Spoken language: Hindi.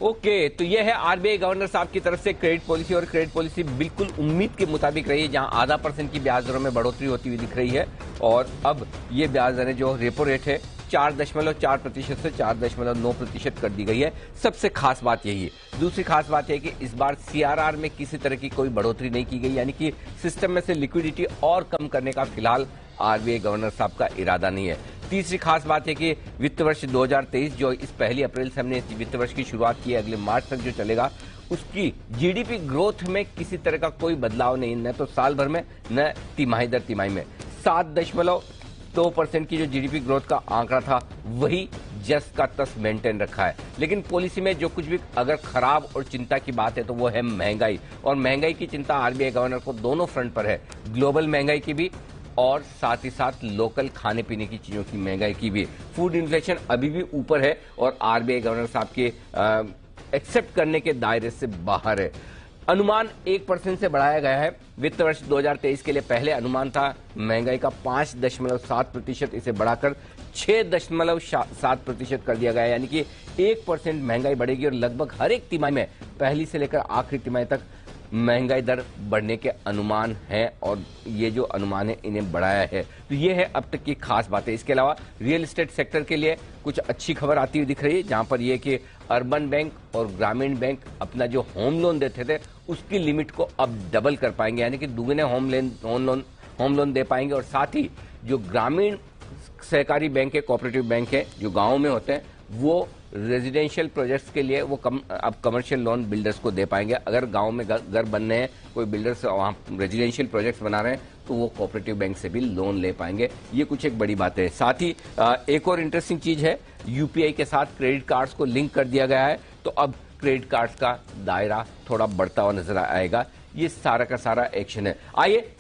ओके, तो यह है आरबीआई गवर्नर साहब की तरफ से क्रेडिट पॉलिसी, और क्रेडिट पॉलिसी बिल्कुल उम्मीद के मुताबिक रही है, जहां आधा % की ब्याज दरों में बढ़ोतरी होती हुई दिख रही है। और अब ये ब्याज दरें जो रेपो रेट है 4.4% से 4.9% कर दी गई है। सबसे खास बात यही है। दूसरी खास बात यह है कि इस बार सीआरआर में किसी तरह की कोई बढ़ोतरी नहीं की गई, यानी कि सिस्टम में से लिक्विडिटी और कम करने का फिलहाल आरबीआई गवर्नर साहब का इरादा नहीं है। तीसरी खास बात है कि वित्त वर्ष 2023 जो इस 1 अप्रैल से हमने वित्त वर्ष की शुरुआत की है, अगले मार्च तक जो चलेगा, उसकी जीडीपी ग्रोथ में किसी तरह का कोई बदलाव नहीं, न तो साल भर में न तिमाही दर तिमाही में। 7.2% की जो जीडीपी ग्रोथ का आंकड़ा था वही जस का तस मेंटेन रखा है। लेकिन पॉलिसी में जो कुछ भी अगर खराब और चिंता की बात है तो वो है महंगाई, और महंगाई की चिंता आरबीआई गवर्नर को दोनों फ्रंट पर है, ग्लोबल महंगाई की भी और साथ ही साथ लोकल खाने पीने की चीजों की महंगाई की भी। फूड इन्फ्लेशन अभी भी ऊपर है और आरबीआई गवर्नर साहब के एक्सेप्ट करने के दायरे से बाहर है। अनुमान 1% से बढ़ाया गया है। वित्त वर्ष 2023 के लिए पहले अनुमान था महंगाई का 5.7%, इसे बढ़ाकर 6.7% कर दिया गया है, यानी कि 1% महंगाई बढ़ेगी और लगभग हर एक तिमाही में पहली से लेकर आखिरी तिमाही तक महंगाई दर बढ़ने के अनुमान हैं, और ये जो अनुमान है इन्हें बढ़ाया है। तो ये है अब तक की खास बातें। इसके अलावा रियल एस्टेट सेक्टर के लिए कुछ अच्छी खबर आती हुई दिख रही है, जहां पर यह कि अर्बन बैंक और ग्रामीण बैंक अपना जो होम लोन देते थे उसकी लिमिट को अब डबल कर पाएंगे, यानी कि दुगने होम लोन दे पाएंगे। और साथ ही जो ग्रामीण सहकारी बैंक है, कोऑपरेटिव बैंक है, जो गाँव में होते हैं, वो रेजिडेंशियल प्रोजेक्ट्स के लिए वो अब कमर्शियल लोन बिल्डर्स को दे पाएंगे। अगर गांव में घर बनने हैं, कोई बिल्डर्स वहां रेजिडेंशियल प्रोजेक्ट्स बना रहे हैं, तो वो कोऑपरेटिव बैंक से भी लोन ले पाएंगे। ये कुछ एक बड़ी बात है। साथ ही एक और इंटरेस्टिंग चीज है, यूपीआई के साथ क्रेडिट कार्ड्स को लिंक कर दिया गया है, तो अब क्रेडिट कार्ड्स का दायरा थोड़ा बढ़ता हुआ नजर आएगा। ये सारा का सारा एक्शन है। आइए